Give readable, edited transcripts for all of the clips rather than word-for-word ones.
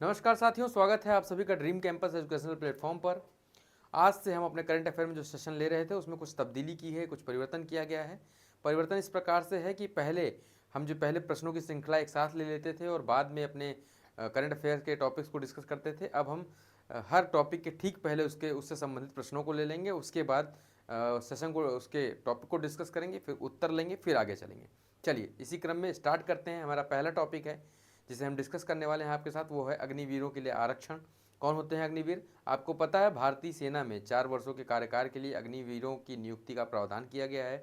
नमस्कार साथियों, स्वागत है आप सभी का ड्रीम कैंपस एजुकेशनल प्लेटफॉर्म पर। आज से हम अपने करंट अफेयर में जो सेशन ले रहे थे उसमें कुछ तब्दीली की है, कुछ परिवर्तन किया गया है। परिवर्तन इस प्रकार से है कि पहले हम जो पहले प्रश्नों की श्रृंखला एक साथ ले लेते थे और बाद में अपने करंट अफेयर के टॉपिक्स को डिस्कस करते थे। अब हम हर टॉपिक के ठीक पहले उससे संबंधित प्रश्नों को ले लेंगे, उसके बाद सेशन को उसके टॉपिक को डिस्कस करेंगे, फिर उत्तर लेंगे, फिर आगे चलेंगे। चलिए इसी क्रम में स्टार्ट करते हैं। हमारा पहला टॉपिक है जिसे हम डिस्कस करने वाले हैं आपके साथ, वो है अग्निवीरों के लिए आरक्षण। कौन होते हैं अग्निवीर? आपको पता है भारतीय सेना में 4 वर्षों के कार्यकाल के लिए अग्निवीरों की नियुक्ति का प्रावधान किया गया है।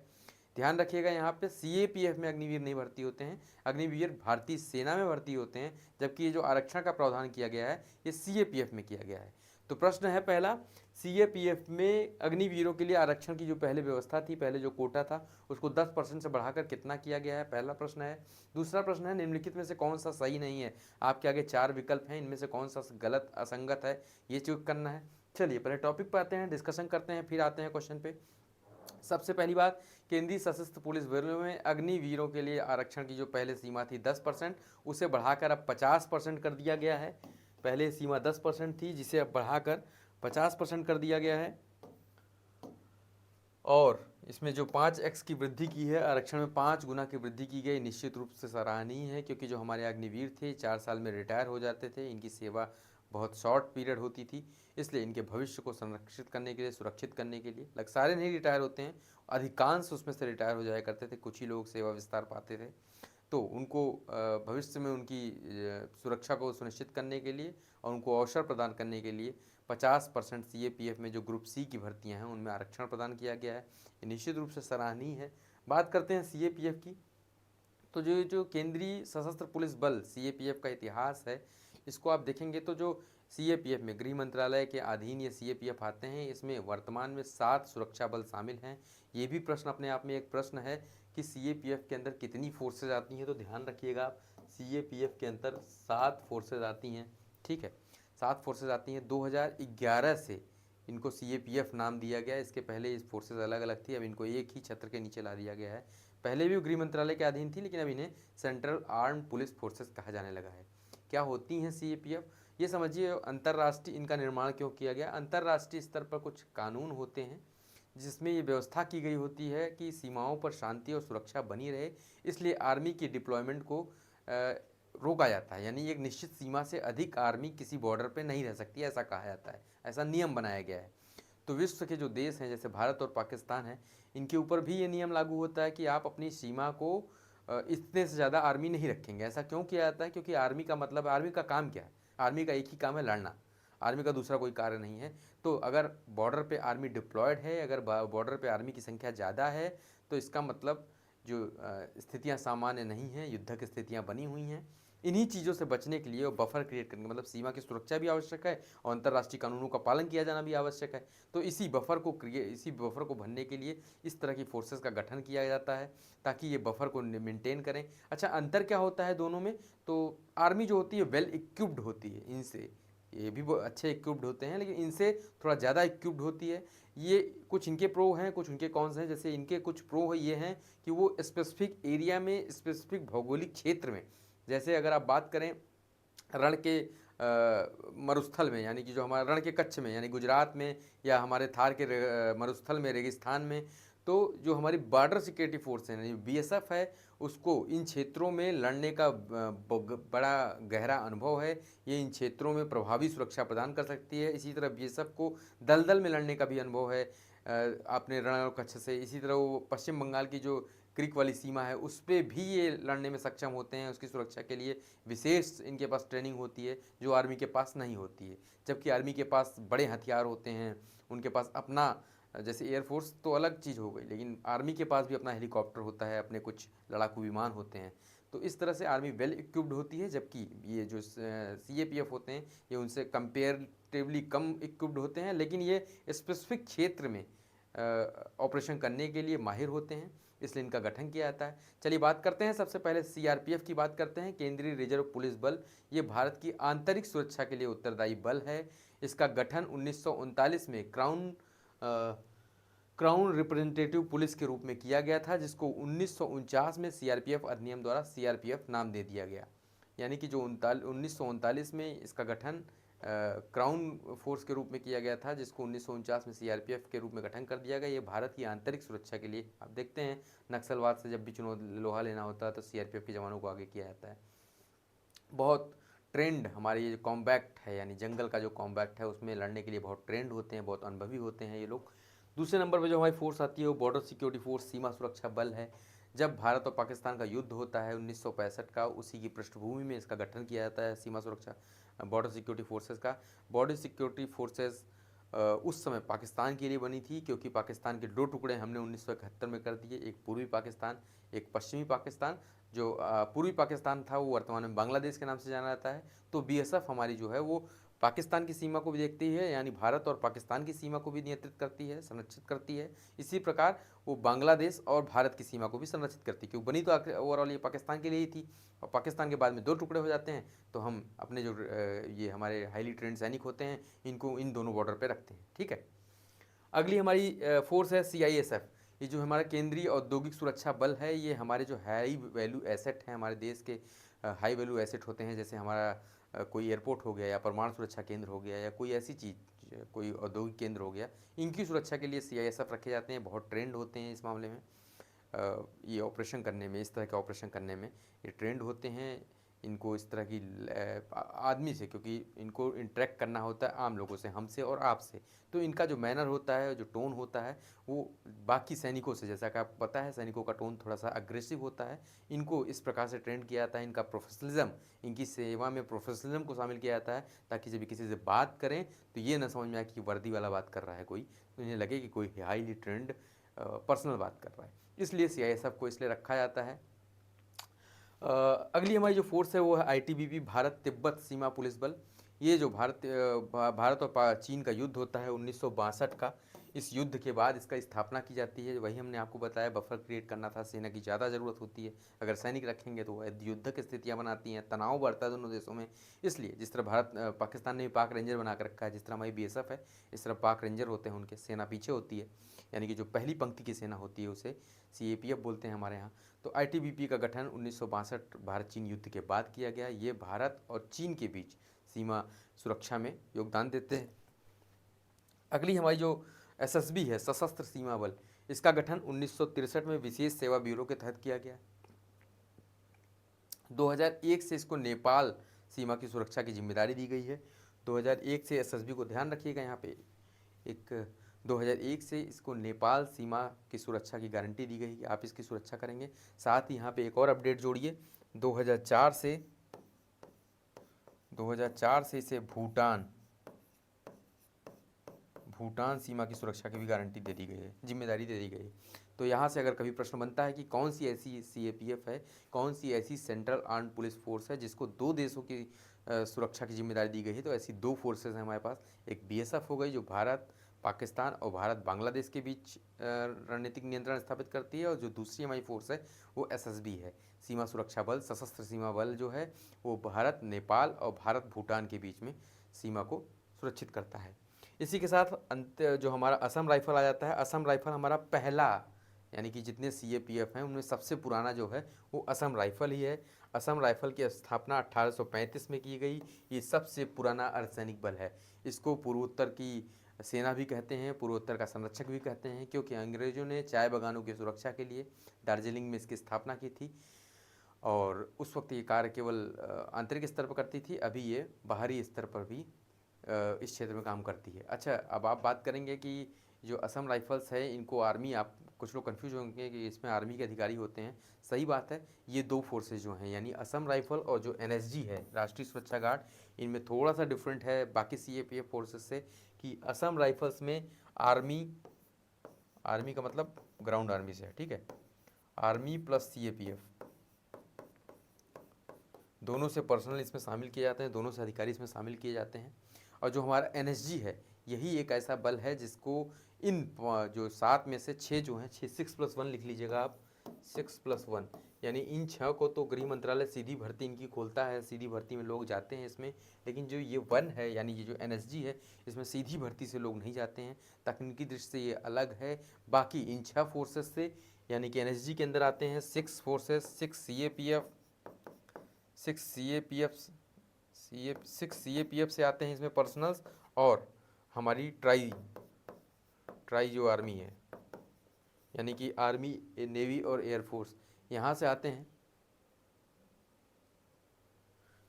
ध्यान रखिएगा, यहाँ पे सीएपीएफ में अग्निवीर नहीं भर्ती होते हैं, अग्निवीर भारतीय सेना में भर्ती होते हैं, जबकि ये जो आरक्षण का प्रावधान किया गया है ये सीएपीएफ में किया गया है। तो प्रश्न है पहला, सीएपीएफ में अग्निवीरों के लिए आरक्षण की जो पहले व्यवस्था थी, पहले जो कोटा था, उसको 10% से बढ़ाकर कितना किया गया है? पहला प्रश्न है। दूसरा प्रश्न है, निम्नलिखित में से कौन सा सही नहीं है? आपके आगे 4 विकल्प हैं, इनमें से कौन सा गलत असंगत है, ये चूज करना है। चलिए पहले टॉपिक पर आते हैं, डिस्कशन करते हैं, फिर आते हैं क्वेश्चन पे। सबसे पहली बात, केंद्रीय सशस्त्र पुलिस बलों में अग्निवीरों के लिए आरक्षण की जो पहले सीमा थी 10%, उसे बढ़ाकर अब 50% कर दिया गया है। पहले सीमा 10% थी, जिसे अब बढ़ाकर 50% कर दिया गया है। और इसमें जो 5x की वृद्धि की है, आरक्षण में 5 गुना की वृद्धि की गई, निश्चित रूप से सराहनीय है, क्योंकि जो हमारे अग्निवीर थे 4 साल में रिटायर हो जाते थे, इनकी सेवा बहुत शॉर्ट पीरियड होती थी, इसलिए इनके भविष्य को संरक्षित करने के लिए, सुरक्षित करने के लिए, लग सारे नहीं रिटायर होते हैं, अधिकांश उसमें से रिटायर हो जाया करते थे, कुछ ही लोग सेवा विस्तार पाते थे। तो उनको भविष्य में उनकी सुरक्षा को सुनिश्चित करने के लिए और उनको अवसर प्रदान करने के लिए 50% सीएपीएफ में जो ग्रुप सी की भर्तियां हैं उनमें आरक्षण प्रदान किया गया है। ये निश्चित रूप से सराहनीय है। बात करते हैं सीएपीएफ की। तो जो जो केंद्रीय सशस्त्र पुलिस बल सीएपीएफ का इतिहास है, इसको आप देखेंगे तो जो सीएपीएफ में गृह मंत्रालय के अधीन ये सीएपीएफ आते हैं, इसमें वर्तमान में 7 सुरक्षा बल शामिल हैं। ये भी प्रश्न अपने आप में एक प्रश्न है कि सीएपीएफ के अंदर कितनी फोर्सेज आती हैं, तो ध्यान रखिएगा आप, सीएपीएफ के अंदर 7 फोर्सेज आती हैं। ठीक है, 7 फोर्सेज आती हैं। 2011 से इनको सीएपीएफ नाम दिया गया। इसके पहले इस फोर्सेज अलग अलग थी, अब इनको एक ही छत्र के नीचे ला दिया गया है। पहले भी गृह मंत्रालय के अधीन थी, लेकिन अब इन्हें सेंट्रल आर्म पुलिस फोर्सेस कहा जाने लगा है। क्या होती हैं सीएपीएफ? ये समझिए, अंतर्राष्ट्रीय इनका निर्माण क्यों किया गया। अंतर्राष्ट्रीय स्तर पर कुछ कानून होते हैं जिसमें ये व्यवस्था की गई होती है कि सीमाओं पर शांति और सुरक्षा बनी रहे, इसलिए आर्मी की डिप्लॉयमेंट को रोका जाता है। यानी एक निश्चित सीमा से अधिक आर्मी किसी बॉर्डर पर नहीं रह सकती, ऐसा कहा जाता है, ऐसा नियम बनाया गया है। तो विश्व के जो देश हैं जैसे भारत और पाकिस्तान हैं, इनके ऊपर भी ये नियम लागू होता है कि आप अपनी सीमा को इतने से ज़्यादा आर्मी नहीं रखेंगे। ऐसा क्यों किया जाता है? क्योंकि आर्मी का मतलब, आर्मी का काम क्या है? आर्मी का एक ही काम है, लड़ना। आर्मी का दूसरा कोई कार्य नहीं है। तो अगर बॉर्डर पे आर्मी डिप्लॉयड है, अगर बॉर्डर पे आर्मी की संख्या ज़्यादा है, तो इसका मतलब जो स्थितियाँ सामान्य नहीं हैं, युद्ध की स्थितियाँ बनी हुई हैं। इन्हीं चीज़ों से बचने के लिए और बफर क्रिएट करने, मतलब सीमा की सुरक्षा भी आवश्यक है और अंतर्राष्ट्रीय कानूनों का पालन किया जाना भी आवश्यक है। तो इसी बफर को भरने के लिए इस तरह की फोर्सेस का गठन किया जाता है, ताकि ये बफर को मेंटेन करें। अच्छा, अंतर क्या होता है दोनों में? तो आर्मी जो होती है वेल इक्विप्ड होती है, इनसे ये भी अच्छे इक्विप्ड होते हैं, लेकिन इनसे थोड़ा ज़्यादा इक्विप्ड होती है। ये कुछ इनके प्रो हैं, कुछ उनके कॉन्स हैं। जैसे इनके कुछ प्रो है ये हैं कि वो स्पेसिफिक एरिया में, स्पेसिफिक भौगोलिक क्षेत्र में, जैसे अगर आप बात करें रण के मरुस्थल में, यानी कि जो हमारा रण के कच्छ में, यानी गुजरात में, या हमारे थार के मरुस्थल में, रेगिस्तान में, तो जो हमारी बॉर्डर सिक्योरिटी फोर्स है, बीएसएफ है, उसको इन क्षेत्रों में लड़ने का बड़ा गहरा अनुभव है। ये इन क्षेत्रों में प्रभावी सुरक्षा प्रदान कर सकती है। इसी तरह बीएसएफ को दलदल में लड़ने का भी अनुभव है अपने रण और कच्छ से। इसी तरह वो पश्चिम बंगाल की जो क्रिक वाली सीमा है उस पर भी ये लड़ने में सक्षम होते हैं। उसकी सुरक्षा के लिए विशेष इनके पास ट्रेनिंग होती है जो आर्मी के पास नहीं होती है। जबकि आर्मी के पास बड़े हथियार होते हैं, उनके पास अपना, जैसे एयरफोर्स तो अलग चीज़ हो गई, लेकिन आर्मी के पास भी अपना हेलीकॉप्टर होता है, अपने कुछ लड़ाकू विमान होते हैं। तो इस तरह से आर्मी वेल इक्विप्ड होती है, जबकि ये जो सीएपीएफ होते हैं ये उनसे कंपेरेटिवली कम इक्विप्ड होते हैं, लेकिन ये स्पेसिफिक क्षेत्र में ऑपरेशन करने के लिए माहिर होते हैं, इसलिए इनका गठन किया जाता है। चलिए बात करते हैं, सबसे पहले सीआरपीएफ की बात करते हैं, केंद्रीय रिजर्व पुलिस बल। ये भारत की आंतरिक सुरक्षा के लिए उत्तरदायी बल है। इसका गठन 1939 में क्राउन रिप्रेजेंटेटिव पुलिस के रूप में किया गया था, जिसको 1949 में सीआरपीएफ अधिनियम द्वारा सीआरपीएफ नाम दे दिया गया। यानी कि जो 1939 में इसका गठन क्राउन फोर्स के रूप में किया गया था, जिसको 1949 में सीआरपीएफ के रूप में गठन कर दिया गया। ये भारत की आंतरिक सुरक्षा के लिए, आप देखते हैं नक्सलवाद से जब भी चुनौती लोहा लेना होता है तो सीआरपीएफ के जवानों को आगे किया जाता है। बहुत ट्रेंड हमारे ये जो कॉम्बैक्ट है, यानी जंगल का जो कॉम्बैक्ट है उसमें लड़ने के लिए बहुत ट्रेंड होते हैं, बहुत अनुभवी होते हैं ये लोग। दूसरे नंबर पर जो हमारी फोर्स आती है वो बॉर्डर सिक्योरिटी फोर्स, सीमा सुरक्षा बल है। जब भारत और पाकिस्तान का युद्ध होता है 1965 का, उसी की पृष्ठभूमि में इसका गठन किया जाता है सीमा सुरक्षा बॉर्डर सिक्योरिटी फोर्सेस का। बॉर्डर सिक्योरिटी फोर्सेस उस समय पाकिस्तान के लिए बनी थी, क्योंकि पाकिस्तान के दो टुकड़े हमने 1971 में कर दिए, एक पूर्वी पाकिस्तान, एक पश्चिमी पाकिस्तान। जो पूर्वी पाकिस्तान था वो वर्तमान में बांग्लादेश के नाम से जाना जाता है। तो बीएसएफ हमारी जो है वो पाकिस्तान की सीमा को भी देखती है, यानी भारत और पाकिस्तान की सीमा को भी नियंत्रित करती है, संरक्षित करती है। इसी प्रकार वो बांग्लादेश और भारत की सीमा को भी संरक्षित करती है, क्योंकि बनी तो ओवरऑल ये पाकिस्तान के लिए ही थी। और पाकिस्तान के बाद में दो टुकड़े हो जाते हैं, तो हम अपने जो ये हमारे हाईली ट्रेंड सैनिक होते हैं इनको इन दोनों बॉर्डर पर रखते हैं। ठीक है, अगली हमारी फोर्स है सीआईएसएफ। ये जो हमारा केंद्रीय औद्योगिक सुरक्षा बल है, ये हमारे जो हाई वैल्यू एसेट हैं, हमारे देश के हाई वैल्यू एसेट होते हैं, जैसे हमारा कोई एयरपोर्ट हो गया या परमाणु सुरक्षा केंद्र हो गया या कोई ऐसी चीज़, कोई औद्योगिक केंद्र हो गया, इनकी सुरक्षा के लिए सीआईएसएफ रखे जाते हैं। बहुत ट्रेंड होते हैं इस मामले में, ये ऑपरेशन करने में, इस तरह के ऑपरेशन करने में ये ट्रेंड होते हैं। इनको इस तरह की आदमी से, क्योंकि इनको इंटरेक्ट करना होता है आम लोगों से, हमसे और आपसे, तो इनका जो मैनर होता है, जो टोन होता है, वो बाकी सैनिकों से, जैसा कि आपको पता है सैनिकों का टोन थोड़ा सा अग्रेसिव होता है। इनको इस प्रकार से ट्रेंड किया जाता है, इनका प्रोफेशनलिज्म, इनकी सेवा में प्रोफेशनलिज्म को शामिल किया जाता है, ताकि जब किसी से बात करें तो ये ना समझ में आए कि वर्दी वाला बात कर रहा है कोई, तो इन्हें लगे कि कोई हाईली ट्रेंड पर्सनल बात कर रहा है। इसलिए सीआईएसएफ को इसलिए रखा जाता है। अगली हमारी जो फोर्स है वो है आईटीबीपी, भारत तिब्बत सीमा पुलिस बल। ये जो भारत और चीन का युद्ध होता है 1962 का, इस युद्ध के बाद इसका स्थापना की जाती है। वही हमने आपको बताया, बफर क्रिएट करना था, सेना की ज़्यादा ज़रूरत होती है, अगर सैनिक रखेंगे तो वह युद्ध की स्थितियाँ बनाती हैं, तनाव बढ़ता है दोनों देशों में। इसलिए जिस तरह पाकिस्तान ने भी पाक रेंजर बना कर रखा है, जिस तरह हमारी बीएसएफ है, इस तरह पाक रेंजर होते हैं, उनके सेना पीछे होती है, यानी कि जो पहली पंक्ति की सेना होती है उसे सीएपीएफ बोलते हैं हमारे यहाँ। तो आईटीबीपी का गठन 1962 भारत चीन युद्ध के बाद किया गया। ये भारत और चीन के बीच सीमा सुरक्षा में योगदान देते हैं। अगली हमारी जो एसएसबी है, सशस्त्र सीमा बल, इसका गठन 1963 में विशेष सेवा ब्यूरो के तहत किया गया। 2001 से इसको नेपाल सीमा की सुरक्षा की जिम्मेदारी दी गई है। 2001 से एसएसबी को ध्यान रखिएगा, यहाँ पे एक 2001 से इसको नेपाल सीमा की सुरक्षा की गारंटी दी गई कि आप इसकी सुरक्षा करेंगे। साथ ही यहाँ पे एक और अपडेट जोड़िए, 2004 से इसे भूटान सीमा की सुरक्षा की भी गारंटी दे दी गई है, जिम्मेदारी दे दी गई है। तो यहाँ से अगर कभी प्रश्न बनता है कि कौन सी ऐसी सीएपीएफ है, कौन सी ऐसी सेंट्रल आर्म्ड पुलिस फोर्स है जिसको दो देशों की सुरक्षा की जिम्मेदारी दी गई है, तो ऐसी दो फोर्सेज हैं हमारे पास। एक बीएसएफ हो गई जो भारत पाकिस्तान और भारत बांग्लादेश के बीच रणनीतिक नियंत्रण स्थापित करती है, और जो दूसरी हमारी फोर्स है वो एसएसबी है, सीमा सुरक्षा बल, सशस्त्र सीमा बल जो है वो भारत नेपाल और भारत भूटान के बीच में सीमा को सुरक्षित करता है। इसी के साथ अंत जो हमारा असम राइफल आ जाता है। असम राइफल हमारा पहला, यानी कि जितने सीएपीएफ हैं उनमें सबसे पुराना जो है वो असम राइफल ही है। असम राइफल की स्थापना 1835 में की गई। ये सबसे पुराना अर्धसैनिक बल है। इसको पूर्वोत्तर की सेना भी कहते हैं, पूर्वोत्तर का संरक्षक भी कहते हैं, क्योंकि अंग्रेज़ों ने चाय बागानों की सुरक्षा के लिए दार्जिलिंग में इसकी स्थापना की थी, और उस वक्त ये कार्य केवल आंतरिक स्तर पर करती थी। अभी ये बाहरी स्तर पर भी इस क्षेत्र में काम करती है। अच्छा, अब आप बात करेंगे कि जो असम राइफल्स है इनको आर्मी, आप कुछ लोग कंफ्यूज होंगे कि इसमें आर्मी के अधिकारी होते हैं। सही बात है, ये दो फोर्सेज जो हैं, यानी असम राइफल और जो एनएसजी है, राष्ट्रीय सुरक्षा गार्ड, इनमें थोड़ा सा डिफरेंट है बाकी सीएपीएफ फोर्सेज से, कि असम राइफल्स में आर्मी का मतलब ग्राउंड आर्मी से है, ठीक है, आर्मी प्लस सीएपीएफ दोनों से पर्सनल इसमें शामिल किए जाते हैं, दोनों से अधिकारी इसमें शामिल किए जाते हैं। और जो हमारा एनएसजी है, यही एक ऐसा बल है जिसको इन जो 7 में से 6 जो हैं, 6+1 लिख लीजिएगा आप, 6+1, यानी इन 6 को तो गृह मंत्रालय सीधी भर्ती इनकी खोलता है, सीधी भर्ती में लोग जाते हैं इसमें। लेकिन जो ये 1 है, यानी ये जो एनएसजी है, इसमें सीधी भर्ती से लोग नहीं जाते हैं, तकनीकी दृष्टि से ये अलग है बाकी इन 6 फोर्सेस से। यानी कि एनएसजी के अंदर आते हैं 6 forces, 6 CAPF, six C A P F से आते हैं इसमें पर्सनल्स, और हमारी ट्राई जो आर्मी है, यानी कि आर्मी, नेवी और एयरफोर्स, यहाँ से आते हैं।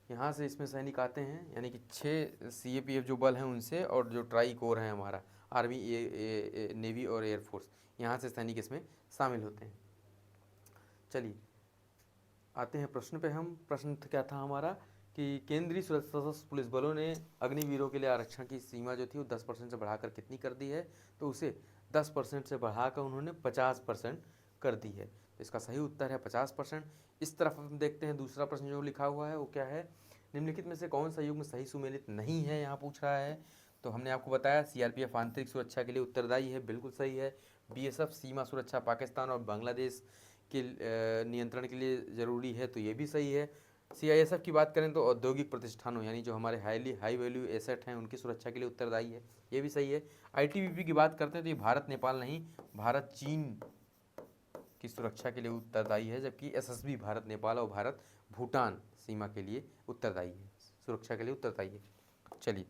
यहाँ से इसमें सैनिक आते हैं, यानी कि 6 सी ए पी एफ जो बल हैं उनसे, और जो ट्राई कोर है हमारा आर्मी, नेवी और एयरफोर्स, यहाँ से सैनिक इसमें शामिल होते हैं। चलिए आते हैं प्रश्न पे। हम प्रश्न क्या था हमारा कि केंद्रीय सशस्त्र पुलिस बलों ने अग्निवीरों के लिए आरक्षण की सीमा जो थी वो 10% से बढ़ाकर कितनी कर दी है? तो उसे 10% से बढ़ाकर उन्होंने 50% कर दी है। तो इसका सही उत्तर है 50%। इस तरफ हम देखते हैं दूसरा प्रश्न जो लिखा हुआ है वो क्या है, निम्नलिखित में से कौन सा युग्म सही सुमेलित नहीं है, यहाँ पूछ रहा है। तो हमने आपको बताया सीआरपीएफ आंतरिक सुरक्षा के लिए उत्तरदायी है, बिल्कुल सही है। बीएसएफ सीमा सुरक्षा पाकिस्तान और बांग्लादेश के नियंत्रण के लिए ज़रूरी है, तो ये भी सही है। सीआईएसएफ की बात करें तो औद्योगिक प्रतिष्ठानों, यानी जो हमारे हाई वैल्यू एसेट हैं उनकी सुरक्षा के लिए उत्तरदायी है, ये भी सही है। आईटीबीपी की बात करते हैं तो ये भारत नेपाल नहीं, भारत चीन की सुरक्षा के लिए उत्तरदायी है, जबकि एसएसबी भारत नेपाल और भारत भूटान सीमा के लिए उत्तरदायी है, सुरक्षा के लिए उत्तरदायी है। चलिए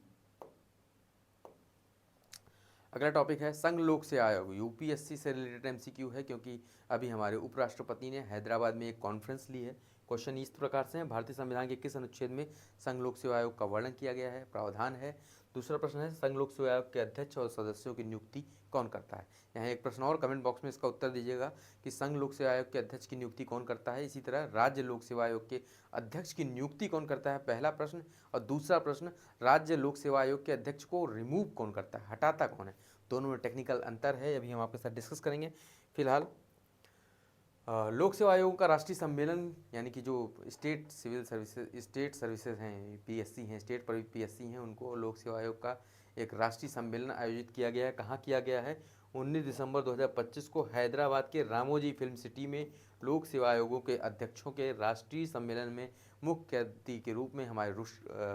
अगला टॉपिक है संघ लोक सेवा आयोग। यूपीएससी से रिलेटेड एमसीक्यू है, क्योंकि अभी हमारे उपराष्ट्रपति ने हैदराबाद में एक कॉन्फ्रेंस ली है। क्वेश्चन इस प्रकार से है, भारतीय संविधान के किस अनुच्छेद में संघ लोक सेवा आयोग का वर्णन किया गया है? प्रावधान है। दूसरा प्रश्न है संघ लोक सेवा आयोग के अध्यक्ष और सदस्यों की नियुक्ति कौन करता है? यहाँ एक प्रश्न और, कमेंट बॉक्स में इसका उत्तर दीजिएगा कि संघ लोक सेवा आयोग के अध्यक्ष की नियुक्ति कौन करता है। इसी तरह राज्य लोक सेवा आयोग के अध्यक्ष की नियुक्ति कौन करता है, पहला प्रश्न। और दूसरा प्रश्न, राज्य लोक सेवा आयोग के अध्यक्ष को रिमूव कौन करता है, हटाता कौन है? दोनों में टेक्निकल अंतर है, अभी हम आपके साथ डिस्कस करेंगे। फिलहाल लोक सेवा आयोग का राष्ट्रीय सम्मेलन, यानी कि जो स्टेट सर्विसेज हैं, पीएससी हैं, स्टेट पीएससी हैं, उनको लोक सेवा आयोग का एक राष्ट्रीय सम्मेलन आयोजित किया गया है। कहाँ किया गया है? 19 दिसंबर 2025 को हैदराबाद के रामोजी फिल्म सिटी में लोक सेवा आयोगों के अध्यक्षों के राष्ट्रीय सम्मेलन में मुख्य अतिथि के रूप में हमारे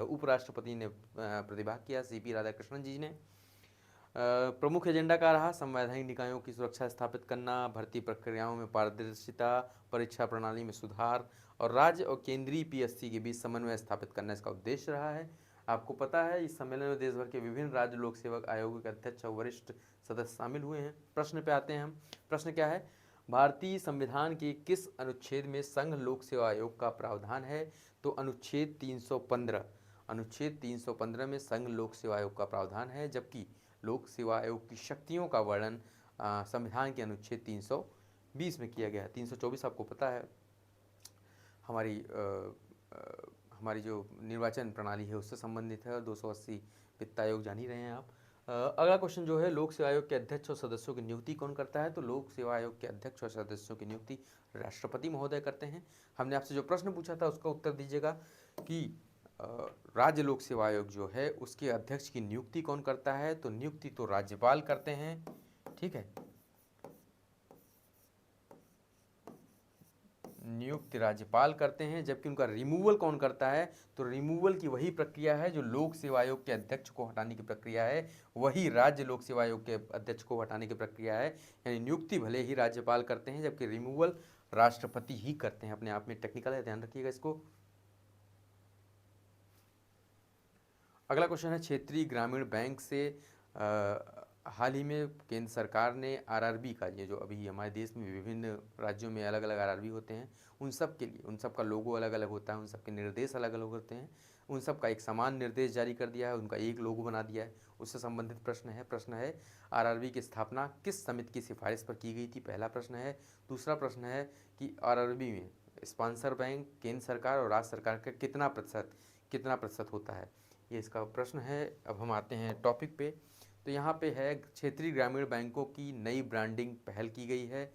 उपराष्ट्रपति ने प्रतिभाग किया, सीपी राधाकृष्णन जी ने। प्रमुख एजेंडा क्या रहा? संवैधानिक निकायों की सुरक्षा स्थापित करना, भर्ती प्रक्रियाओं में पारदर्शिता, परीक्षा प्रणाली में सुधार और राज्य और केंद्रीय पीएससी के बीच समन्वय स्थापित करना इसका उद्देश्य रहा है। आपको पता है इस सम्मेलन में देश भर के विभिन्न राज्य लोक सेवक आयोगों के अध्यक्ष और वरिष्ठ सदस्य शामिल हुए हैं। प्रश्न पे आते हैं हम। प्रश्न क्या है? भारतीय संविधान के किस अनुच्छेद में संघ लोक सेवा आयोग का प्रावधान है? तो अनुच्छेद 315। अनुच्छेद 315 में संघ लोक सेवा आयोग का प्रावधान है, जबकि लोक सेवा आयोग की शक्तियों का वर्णन संविधान के अनुच्छेद 320 में किया गया है। 324 आपको पता है हमारी जो निर्वाचन प्रणाली है उससे संबंधित है, और 280 वित्त आयोग जान ही रहे हैं आप। अगला क्वेश्चन जो है, लोक सेवा आयोग के अध्यक्ष और सदस्यों की नियुक्ति कौन करता है? तो लोक सेवा आयोग के अध्यक्ष और सदस्यों की नियुक्ति राष्ट्रपति महोदय करते हैं। हमने आपसे जो प्रश्न पूछा था उसका उत्तर दीजिएगा कि राज्य लोक सेवा आयोग जो है उसके अध्यक्ष की नियुक्ति कौन करता है? तो नियुक्ति तो राज्यपाल करते हैं, ठीक है, नियुक्ति राज्यपाल करते हैं। जबकि उनका रिमूवल कौन करता है? तो रिमूवल की वही प्रक्रिया है जो लोक सेवा आयोग के अध्यक्ष को हटाने की प्रक्रिया है, वही राज्य लोक सेवा आयोग के अध्यक्ष को हटाने की प्रक्रिया है। यानी नियुक्ति भले ही राज्यपाल करते हैं, जबकि रिमूवल राष्ट्रपति ही करते हैं। अपने आप में टेक्निकल है, ध्यान रखिएगा इसको। अगला क्वेश्चन है, क्षेत्रीय ग्रामीण बैंक से हाल ही में केंद्र सरकार ने आरआरबी का, ये जो अभी हमारे देश में विभिन्न राज्यों में अलग अलग आरआरबी होते हैं, उन सब के लिए उन सब का लोगो अलग अलग होता है, उन सब के निर्देश अलग अलग होते हैं, उन सब का एक समान निर्देश जारी कर दिया है, उनका एक लोगो बना दिया है। उससे संबंधित प्रश्न है आरआरबी की स्थापना किस समिति की सिफारिश पर की गई थी? पहला प्रश्न है। दूसरा प्रश्न है कि आरआरबी में स्पॉन्सर बैंक केंद्र सरकार और राज्य सरकार का कितना प्रतिशत होता है? ये इसका प्रश्न है। अब हम आते हैं टॉपिक पे। तो यहाँ पे है क्षेत्रीय ग्रामीण बैंकों की नई ब्रांडिंग पहल की गई है।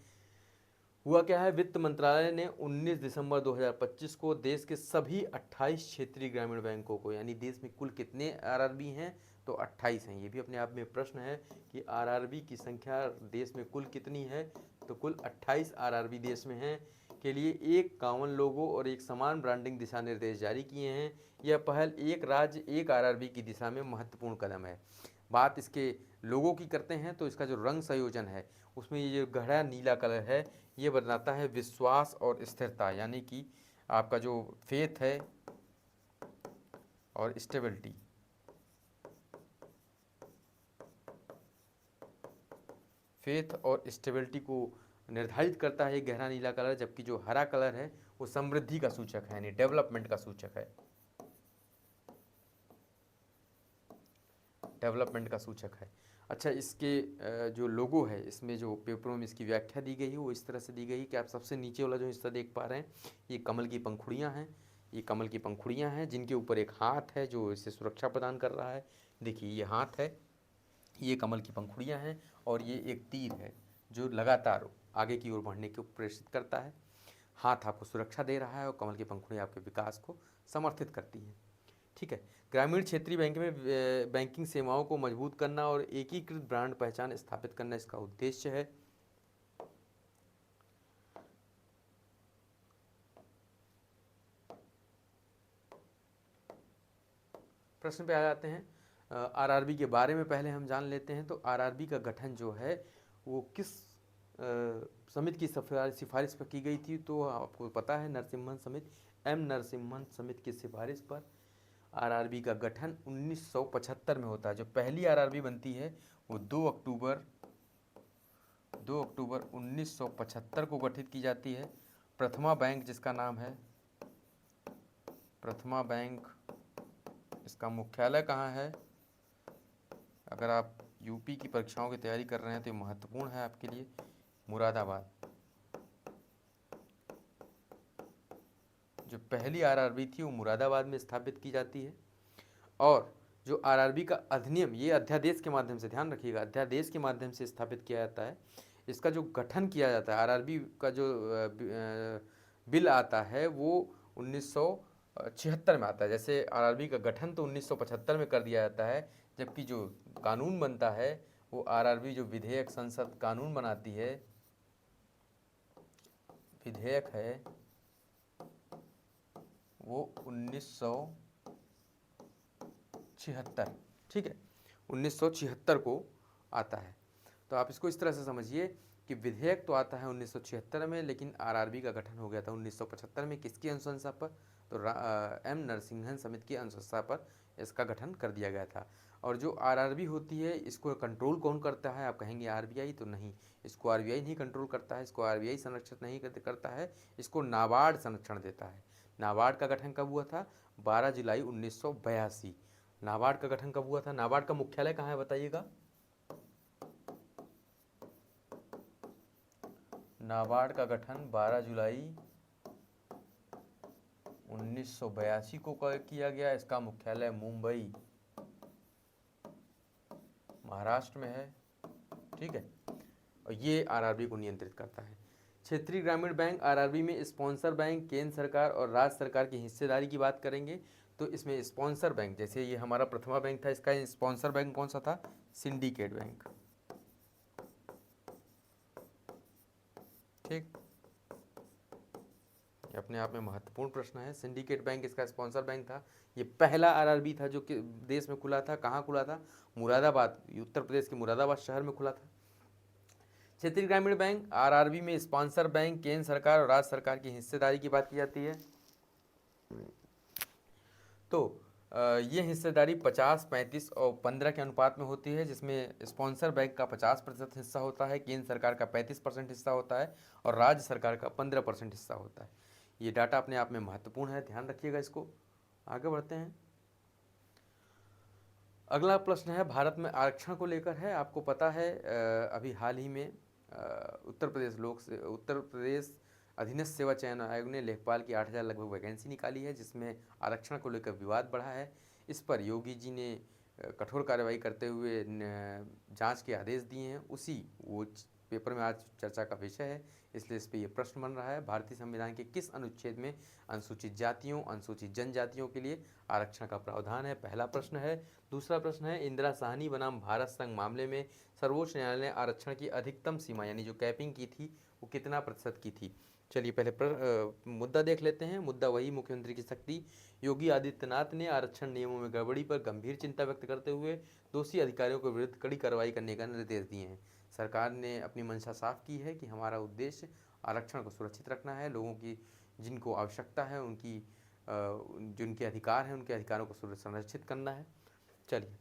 हुआ क्या है, वित्त मंत्रालय ने 19 दिसंबर 2025 को देश के सभी 28 क्षेत्रीय ग्रामीण बैंकों को, यानी देश में कुल कितने आरआरबी हैं? तो 28 हैं। ये भी अपने आप में प्रश्न है कि आरआरबी की संख्या देश में कुल कितनी है? तो कुल 28 आरआरबी देश में हैं, के लिए एक कॉमन लोगो और एक समान ब्रांडिंग दिशा निर्देश जारी किए हैं। यह पहल एक राज्य एक आरआरबी की दिशा में महत्वपूर्ण कदम है। बात इसके लोगों की करते हैं तो इसका जो रंग संयोजन है उसमें ये जो गहरा नीला कलर है ये बताता है विश्वास और स्थिरता, यानी कि आपका जो फेथ है और स्टेबिलिटी, फेथ और स्टेबिलिटी को निर्धारित करता है ये गहरा नीला कलर, जबकि जो हरा कलर है वो समृद्धि का सूचक है, यानी डेवलपमेंट का सूचक है, डेवलपमेंट का सूचक है। अच्छा, इसके जो लोगो है, इसमें जो पेपरों में इसकी व्याख्या दी गई है वो इस तरह से दी गई कि आप सबसे नीचे वाला जो हिस्सा देख पा रहे हैं, ये कमल की पंखुड़ियाँ हैं, ये कमल की पंखुड़ियाँ हैं जिनके ऊपर एक हाथ है जो इसे सुरक्षा प्रदान कर रहा है। देखिए ये हाथ है, ये कमल की पंखुड़ियाँ हैं, और ये एक तीर है जो लगातार आगे की ओर बढ़ने को प्रेरित करता है। हाथ आपको सुरक्षा दे रहा है और कमल की पंखुड़ियाँ आपके विकास को समर्थित करती हैं। ठीक है, ग्रामीण क्षेत्रीय बैंक में बैंकिंग सेवाओं को मजबूत करना और एकीकृत ब्रांड पहचान स्थापित करना इसका उद्देश्य है। प्रश्न पे आ जाते हैं। आरआरबी के बारे में पहले हम जान लेते हैं। तो आरआरबी का गठन जो है वो किस समिति की सिफारिश पर की गई थी? तो आपको पता है, नरसिम्हन समिति, एम नरसिम्हन समिति की सिफारिश पर आरआरबी का गठन 1975 में होता है। जो पहली आरआरबी बनती है वो 2 अक्टूबर 1975 को गठित की जाती है। प्रथमा बैंक, जिसका नाम है प्रथमा बैंक, इसका मुख्यालय कहाँ है? अगर आप यूपी की परीक्षाओं की तैयारी कर रहे हैं तो ये महत्वपूर्ण है आपके लिए, मुरादाबाद। जो पहली आरआरबी थी वो मुरादाबाद में स्थापित की जाती है। और जो आरआरबी का अधिनियम, ये अध्यादेश के माध्यम से, ध्यान रखिएगा, अध्यादेश के माध्यम से स्थापित किया जाता है। इसका जो गठन किया जाता है, आरआरबी का जो बिल आता है वो 1976 में आता है। जैसे आरआरबी का गठन तो 1975 में कर दिया जाता है, जबकि जो कानून बनता है वो आरआरबी जो विधेयक संसद कानून बनाती है, विधेयक है, वो 1976, ठीक है, 1976 को आता है। तो आप इसको इस तरह से समझिए कि विधेयक तो आता है 1976 में, लेकिन आरआरबी का गठन हो गया था 1975 में। किसकी अनुशंसा पर? तो एम नरसिम्हन समिति की अनुशंसा पर इसका गठन कर दिया गया था। और जो आरआरबी होती है इसको कंट्रोल कौन करता है? आप कहेंगे आरबीआई, तो नहीं, इसको आरबीआई नहीं कंट्रोल करता है, इसको आरबीआई संरक्षित नहीं करता है, इसको नाबार्ड संरक्षण देता है। नाबार्ड का गठन कब हुआ था? 12 जुलाई 1982। नाबार्ड का गठन कब हुआ था? नाबार्ड का मुख्यालय कहाँ है बताइएगा? नाबार्ड का गठन 12 जुलाई 1982 को किया गया। इसका मुख्यालय मुंबई, महाराष्ट्र में है, ठीक है। और ये आरआरबी को नियंत्रित करता है। क्षेत्रीय ग्रामीण बैंक आरआरबी में स्पॉन्सर बैंक, केंद्र सरकार और राज्य सरकार की हिस्सेदारी की बात करेंगे। तो इसमें स्पॉन्सर बैंक, जैसे ये हमारा प्रथमा बैंक था, इसका स्पॉन्सर बैंक कौन सा था? सिंडिकेट बैंक, ठीक। ये अपने आप में महत्वपूर्ण प्रश्न है। सिंडिकेट बैंक इसका स्पॉन्सर बैंक था। ये पहला आरआरबी था जो कि देश में खुला था। कहाँ खुला था? मुरादाबाद, उत्तर प्रदेश के मुरादाबाद शहर में खुला था। क्षेत्रीय ग्रामीण बैंक आरआरबी में स्पॉन्सर बैंक, केंद्र सरकार और राज्य सरकार की हिस्सेदारी की बात की जाती है। तो ये हिस्सेदारी 50, 35 और 15 के अनुपात में होती है, जिसमें स्पॉन्सर बैंक का 50% हिस्सा होता है, केंद्र सरकार का 35% हिस्सा होता है और राज्य सरकार का 15% हिस्सा होता है। ये डाटा अपने आप में महत्वपूर्ण है, ध्यान रखिएगा इसको। आगे बढ़ते हैं। अगला प्रश्न है भारत में आरक्षण को लेकर है। आपको पता है अभी हाल ही में उत्तर प्रदेश अधीनस्थ सेवा चयन आयोग ने लेखपाल की 8,000 लगभग वैकेंसी निकाली है, जिसमें आरक्षण को लेकर विवाद बढ़ा है। इस पर योगी जी ने कठोर कार्रवाई करते हुए जांच के आदेश दिए हैं। उसी वो पेपर में आज चर्चा का विषय है, इसलिए इस पर यह प्रश्न बन रहा है, भारतीय संविधान के किस अनुच्छेद में अनुसूचित जातियों, अनुसूचित जनजातियों के लिए आरक्षण का प्रावधान है? पहला प्रश्न है। दूसरा प्रश्न है, इंदिरा साहनी बनाम भारत संघ मामले में सर्वोच्च न्यायालय ने आरक्षण की अधिकतम सीमा यानी जो कैपिंग की थी वो कितना प्रतिशत की थी? चलिए पहले मुद्दा देख लेते हैं। मुद्दा वही, मुख्यमंत्री की सख्ती। योगी आदित्यनाथ ने आरक्षण नियमों में गड़बड़ी पर गंभीर चिंता व्यक्त करते हुए दोषी अधिकारियों के विरुद्ध कड़ी कार्रवाई करने का निर्देश दिए हैं। सरकार ने अपनी मंशा साफ की है कि हमारा उद्देश्य आरक्षण को सुरक्षित रखना है, लोगों की जिनको आवश्यकता है उनकी जिनके अधिकार हैं उनके अधिकारों को संरक्षित करना है। चलिए,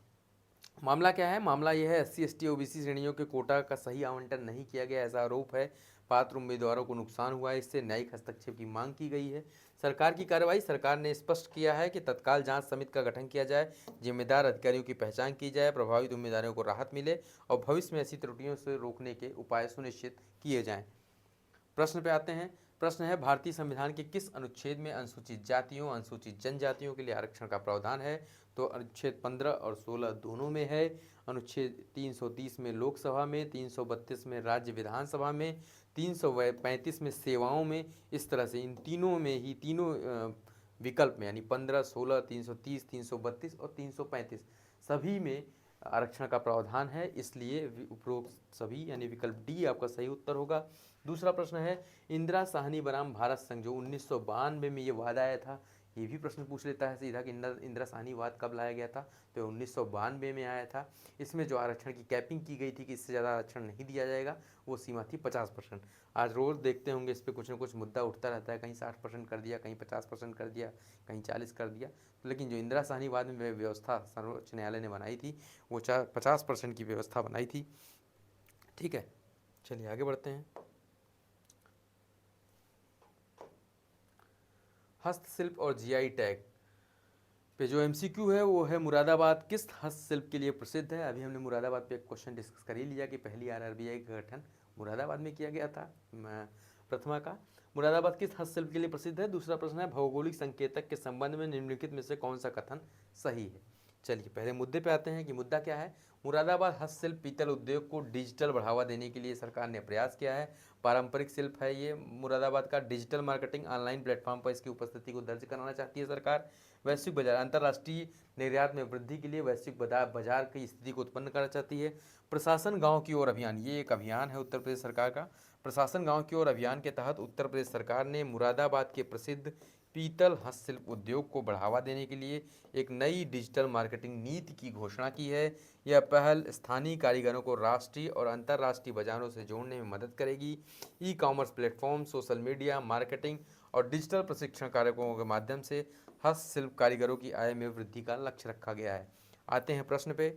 मामला क्या है? मामला यह है SC ST OBC श्रेणियों के कोटा का सही आवंटन नहीं किया गया, ऐसा आरोप है। पात्र उम्मीदवारों को नुकसान हुआ है, इससे न्यायिक हस्तक्षेप की मांग की गई है। सरकार की कार्रवाई, सरकार ने स्पष्ट किया है कि तत्काल जांच समिति का गठन किया जाए, जिम्मेदार अधिकारियों की पहचान की जाए, प्रभावित उम्मीदवारों को राहत मिले और भविष्य में ऐसी त्रुटियों से रोकने के उपाय सुनिश्चित किए जाएं। प्रश्न पे आते हैं। प्रश्न है, भारतीय संविधान के किस अनुच्छेद में अनुसूचित जातियों अनुसूचित जनजातियों के लिए आरक्षण का प्रावधान है? तो अनुच्छेद 15 और 16 दोनों में है। अनुच्छेद 330 में लोकसभा में, 332 में राज्य विधानसभा में, 335 में सेवाओं में। इस तरह से इन तीनों में ही तीनों विकल्प में यानी 15, 16, 330, 332 और 335 सभी में आरक्षण का प्रावधान है, इसलिए उपरोक्त सभी यानी विकल्प डी आपका सही उत्तर होगा। दूसरा प्रश्न है, इंदिरा साहनी बनाम भारत संघ जो 1992 में ये वाद आया था, ये भी प्रश्न पूछ लेता है सीधा कि इंदिरा साहनी वाद कब लाया गया था? तो 1992 में आया था। इसमें जो आरक्षण की कैपिंग की गई थी कि इससे ज़्यादा आरक्षण नहीं दिया जाएगा, वो सीमा थी 50%। आज रोज़ देखते होंगे इस पर कुछ ना कुछ मुद्दा उठता रहता है, कहीं 60% कर दिया, कहीं 50% कर दिया, कहीं 40 कर दिया। लेकिन जो इंदिरा साहनी वाद में व्यवस्था सर्वोच्च न्यायालय ने बनाई थी वो 50% की व्यवस्था बनाई थी। ठीक है, चलिए आगे बढ़ते हैं। हस्तशिल्प और GI टैग पे जो MCQ है वो है, मुरादाबाद किस हस्तशिल्प के लिए प्रसिद्ध है? अभी हमने मुरादाबाद पे एक क्वेश्चन डिस्कस कर ही लिया कि पहली RRBI का गठन मुरादाबाद में किया गया था। प्रथमा का मुरादाबाद किस हस्तशिल्प के लिए प्रसिद्ध है? दूसरा प्रश्न है, भौगोलिक संकेतक के संबंध में निम्नलिखित में से कौन सा कथन सही है? चलिए पहले मुद्दे पे आते हैं कि मुद्दा क्या है। मुरादाबाद हस्तशिल्प पीतल उद्योग को डिजिटल बढ़ावा देने के लिए सरकार ने प्रयास किया है। पारंपरिक शिल्प है ये मुरादाबाद का। डिजिटल मार्केटिंग ऑनलाइन प्लेटफॉर्म पर इसकी उपस्थिति को दर्ज कराना चाहती है सरकार। वैश्विक बाजार अंतर्राष्ट्रीय निर्यात में वृद्धि के लिए वैश्विक बाजार की स्थिति को उत्पन्न करना चाहती है। प्रशासन गांव की ओर अभियान, ये एक अभियान है उत्तर प्रदेश सरकार का। प्रशासन गांव की ओर अभियान के तहत उत्तर प्रदेश सरकार ने मुरादाबाद के प्रसिद्ध पीतल हस्तशिल्प उद्योग को बढ़ावा देने के लिए एक नई डिजिटल मार्केटिंग नीति की घोषणा की है। यह पहल स्थानीय कारीगरों को राष्ट्रीय और अंतर्राष्ट्रीय बाजारों से जोड़ने में मदद करेगी। E-commerce platform, social media marketing और डिजिटल प्रशिक्षण कार्यक्रमों के माध्यम से हस्तशिल्प कारीगरों की आय में वृद्धि का लक्ष्य रखा गया है। आते हैं प्रश्न पे।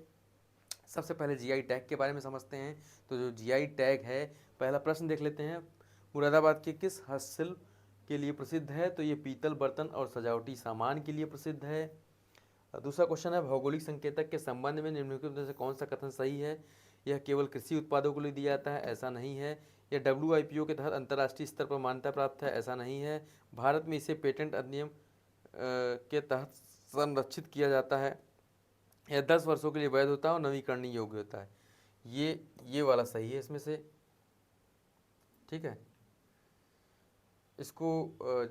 सबसे पहले GI टैग के बारे में समझते हैं। तो जो GI टैग है, पहला प्रश्न देख लेते हैं, मुरादाबाद के किस हस्तशिल्प के लिए प्रसिद्ध है? तो ये पीतल बर्तन और सजावटी सामान के लिए प्रसिद्ध है। दूसरा क्वेश्चन है, भौगोलिक संकेतक के संबंध में निम्नलिखित में से कौन सा कथन सही है? यह केवल कृषि उत्पादों के लिए दिया जाता है, ऐसा नहीं है। यह WIPO के तहत अंतर्राष्ट्रीय स्तर पर मान्यता प्राप्त है, ऐसा नहीं है। भारत में इसे पेटेंट अधिनियम के तहत संरक्षित किया जाता है। यह 10 वर्षों के लिए वैध होता है और नवीकरणीय योग्य होता है। ये वाला सही है इसमें से। ठीक है, इसको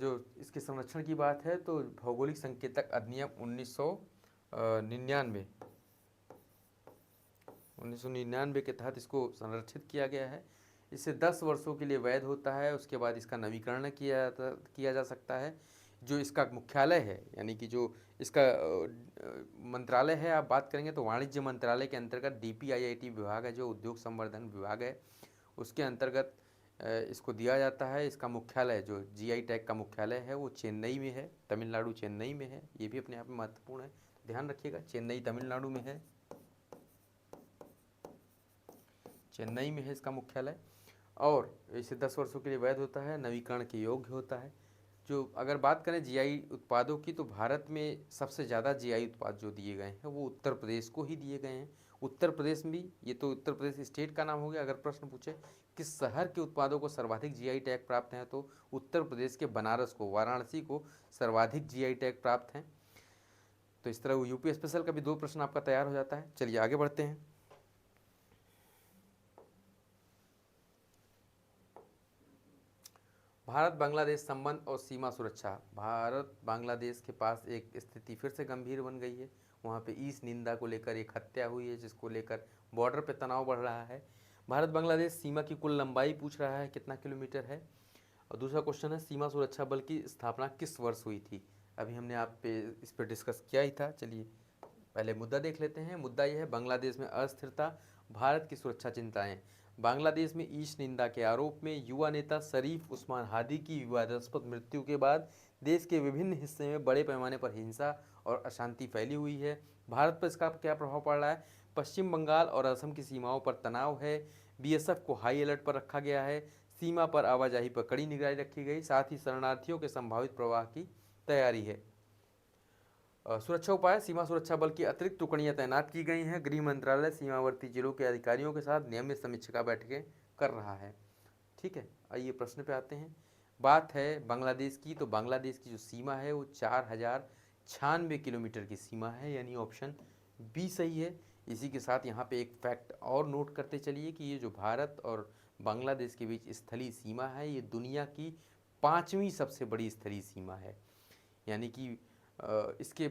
जो इसके संरक्षण की बात है तो भौगोलिक संकेतक अधिनियम 1999 के तहत इसको संरक्षित किया गया है। इसे 10 वर्षों के लिए वैध होता है, उसके बाद इसका नवीकरण किया जा सकता है। जो इसका मुख्यालय है यानी कि जो इसका मंत्रालय है, आप बात करेंगे तो वाणिज्य मंत्रालय के अंतर्गत DPIIT विभाग है, जो उद्योग संवर्धन विभाग है, उसके अंतर्गत इसको दिया जाता है। इसका मुख्यालय जो GI टैग का मुख्यालय है वो चेन्नई में है, तमिलनाडु चेन्नई में है। ये भी अपने आप में महत्वपूर्ण है, ध्यान रखिएगा, चेन्नई तमिलनाडु में है, चेन्नई में है इसका मुख्यालय। और इसे 10 वर्षों के लिए वैध होता है, नवीकरण के योग्य होता है। जो अगर बात करें GI उत्पादों की, तो भारत में सबसे ज़्यादा GI उत्पाद जो दिए गए हैं वो उत्तर प्रदेश को ही दिए गए हैं। उत्तर प्रदेश में, ये तो उत्तर प्रदेश स्टेट का नाम हो गया। अगर प्रश्न पूछे किस शहर के उत्पादों को सर्वाधिक GI टैग प्राप्त है, तो उत्तर प्रदेश के बनारस को, वाराणसी को सर्वाधिक GI टैग प्राप्त हैं। तो इस तरह UP स्पेशल का भी 2 प्रश्न आपका तैयार हो जाता है। चलिए आगे बढ़ते हैं। भारत बांग्लादेश संबंध और सीमा सुरक्षा। भारत बांग्लादेश के पास एक स्थिति फिर से गंभीर बन गई है। वहाँ पे ईस्ट निंदा को लेकर एक हत्या हुई है, जिसको लेकर बॉर्डर पे तनाव बढ़ रहा है। भारत बांग्लादेश सीमा की कुल लंबाई पूछ रहा है, कितना किलोमीटर है। और दूसरा क्वेश्चन है, सीमा सुरक्षा बल की स्थापना किस वर्ष हुई थी? अभी हमने आप पे इस पर डिस्कस किया ही था। चलिए पहले मुद्दा देख लेते हैं। मुद्दा यह है, बांग्लादेश में अस्थिरता, भारत की सुरक्षा चिंताएँ। बांग्लादेश में ईश निंदा के आरोप में युवा नेता शरीफ उस्मान हादी की विवादास्पद मृत्यु के बाद देश के विभिन्न हिस्से में बड़े पैमाने पर हिंसा और अशांति फैली हुई है। भारत पर इसका क्या प्रभाव पड़ रहा है? पश्चिम बंगाल और असम की सीमाओं पर तनाव है। बीएसएफ को हाई अलर्ट पर रखा गया है। सीमा पर आवाजाही पर कड़ी निगरानी रखी गई। साथ ही शरणार्थियों के संभावित प्रवाह की तैयारी है। सुरक्षा उपाय: सीमा सुरक्षा बल की अतिरिक्त टुकड़ियां तैनात की गई हैं। गृह मंत्रालय सीमावर्ती जिलों के अधिकारियों के साथ नियमित समीक्षा बैठकें कर रहा है। ठीक है, आइए प्रश्न पे आते हैं। बात है बांग्लादेश की, तो बांग्लादेश की जो सीमा है वो 4096 किलोमीटर की सीमा है, यानी ऑप्शन बी सही है। इसी के साथ यहाँ पे एक फैक्ट और नोट करते चलिए कि ये जो भारत और बांग्लादेश के बीच स्थलीय सीमा है, ये दुनिया की 5वीं सबसे बड़ी स्थलीय सीमा है। यानी कि इसके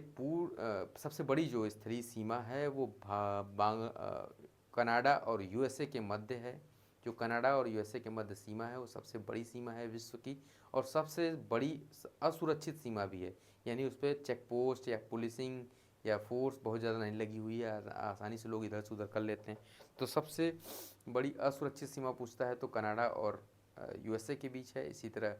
सबसे बड़ी जो स्थलीय सीमा है वो कनाडा और यूएसए के मध्य है। जो कनाडा और यूएसए के मध्य सीमा है वो सबसे बड़ी सीमा है विश्व की, और सबसे बड़ी असुरक्षित सीमा भी है। यानी उस पर चेक पोस्ट या पुलिसिंग या फोर्स बहुत ज़्यादा नहीं लगी हुई है, आसानी से लोग इधर से उधर कर लेते हैं। तो सबसे बड़ी असुरक्षित सीमा पूछता है तो कनाडा और यूएसए के बीच है। इसी तरह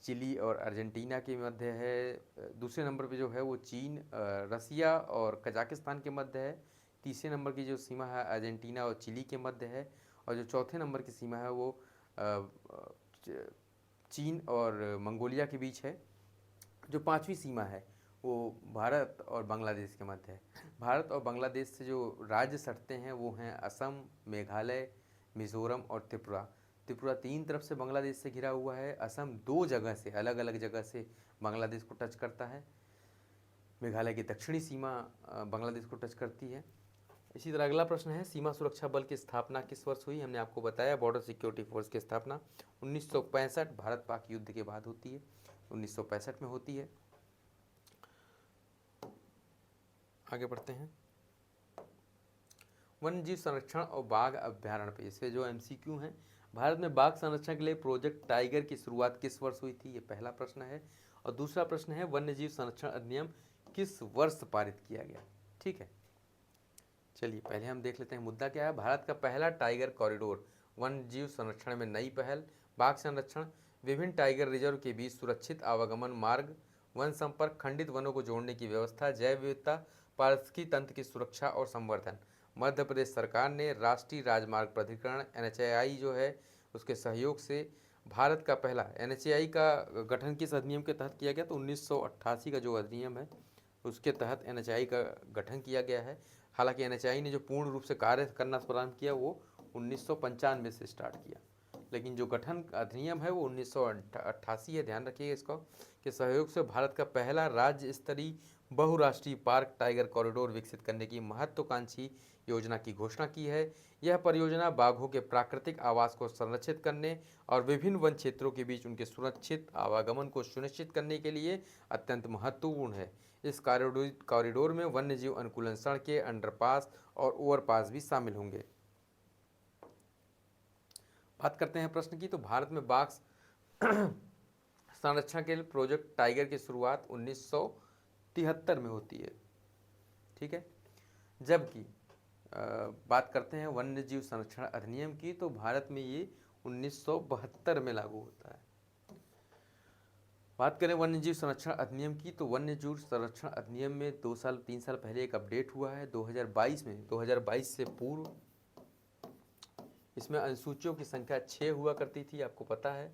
चिली और अर्जेंटीना के मध्य है। दूसरे नंबर पे जो है वो चीन, रसिया और कजाकिस्तान के मध्य है। तीसरे नंबर की जो सीमा है अर्जेंटीना और चिली के मध्य है। और जो चौथे नंबर की सीमा है वो चीन और मंगोलिया के बीच है। जो 5वीं सीमा है वो भारत और बांग्लादेश के मध्य है। भारत और बांग्लादेश से जो राज्य सटते हैं वो हैं असम, मेघालय, मिज़ोरम और त्रिपुरा। त्रिपुरा 3 तरफ से बांग्लादेश से घिरा हुआ है। असम 2 जगह से, अलग अलग जगह से बांग्लादेश को टच करता है। मेघालय की दक्षिणी सीमा बांग्लादेश को टच करती है। इसी तरह अगला प्रश्न है, सीमा सुरक्षा बल की स्थापना किस वर्ष हुई? हमने आपको बताया बॉर्डर सिक्योरिटी फोर्स की स्थापना 1965 भारत पाक युद्ध के बाद होती है, 1965 में होती है। आगे बढ़ते हैं। वन्य जीव संरक्षण और बाघ अभ्यारण्य पे इससे जो एमसीक्यू हैं, भारत में बाघ संरक्षण के लिए प्रोजेक्ट टाइगर की शुरुआत किस वर्ष हुई थी? ये पहला प्रश्न है। और दूसरा प्रश्न है, वन्य जीव संरक्षण अधिनियम किस वर्ष पारित किया गया? ठीक है, चलिए पहले हम देख लेते हैं मुद्दा क्या है। भारत का पहला टाइगर कॉरिडोर, वन्य जीव संरक्षण में नई पहल, बाघ संरक्षण, विभिन्न टाइगर रिजर्व के बीच सुरक्षित आवागमन मार्ग, वन संपर्क, खंडित वनों को जोड़ने की व्यवस्था, जैव विविधता, पारिस्थितिकी तंत्र की सुरक्षा और संवर्धन। मध्य प्रदेश सरकार ने राष्ट्रीय राजमार्ग प्राधिकरण एनएचएआई जो है उसके सहयोग से भारत का पहला, एनएचएआई का गठन किस अधिनियम के तहत किया गया? तो 1988 का जो अधिनियम है उसके तहत एनएचएआई का गठन किया गया है। हालांकि एनएचएआई ने जो पूर्ण रूप से कार्य करना प्रारंभ किया वो 1995 से स्टार्ट किया, लेकिन जो गठन अधिनियम है वो 1988 है। ध्यान रखिएगा इसको, कि सहयोग से भारत का पहला राज्य स्तरीय बहुराष्ट्रीय पार्क टाइगर कॉरिडोर विकसित करने की महत्वाकांक्षी योजना की घोषणा की है। यह परियोजना बाघों के प्राकृतिक आवास को संरक्षित करने और विभिन्न वन क्षेत्रों के बीच उनके सुरक्षित आवागमन को सुनिश्चित करने के लिए अत्यंत महत्वपूर्ण है। इस कॉरिडोर में वन्यजीव अनुकूलन सड़कें, अंडरपास और ओवरपास भी शामिल होंगे। बात करते हैं प्रश्न की, तो भारत में बाघ संरक्षण के लिए प्रोजेक्ट टाइगर की शुरुआत 1973 में होती है। ठीक है, जबकि बात करते हैं वन्य जीव संरक्षण अधिनियम की, तो भारत में ये 1972 में लागू होता है। बात करें वन्य जीव संरक्षण अधिनियम की, तो वन्य जीव संरक्षण अधिनियम में 2-3 साल पहले एक अपडेट हुआ है 2022 में। 2022 से पूर्व इसमें अनुसूचियों की संख्या 6 हुआ करती थी, आपको पता है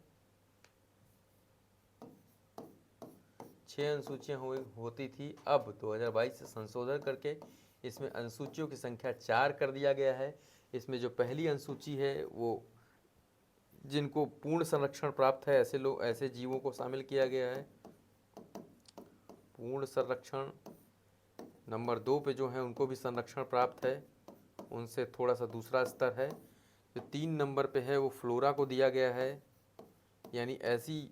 6 अनुसूचियाँ होती थी। अब 2022 से संशोधन करके इसमें अनुसूचियों की संख्या 4 कर दिया गया है। इसमें जो पहली अनुसूची है वो जिनको पूर्ण संरक्षण प्राप्त है ऐसे लोग, ऐसे जीवों को शामिल किया गया है, पूर्ण संरक्षण। नंबर 2 पे जो है उनको भी संरक्षण प्राप्त है, उनसे थोड़ा सा दूसरा स्तर है। जो 3 नंबर पे है वो फ्लोरा को दिया गया है, यानी ऐसी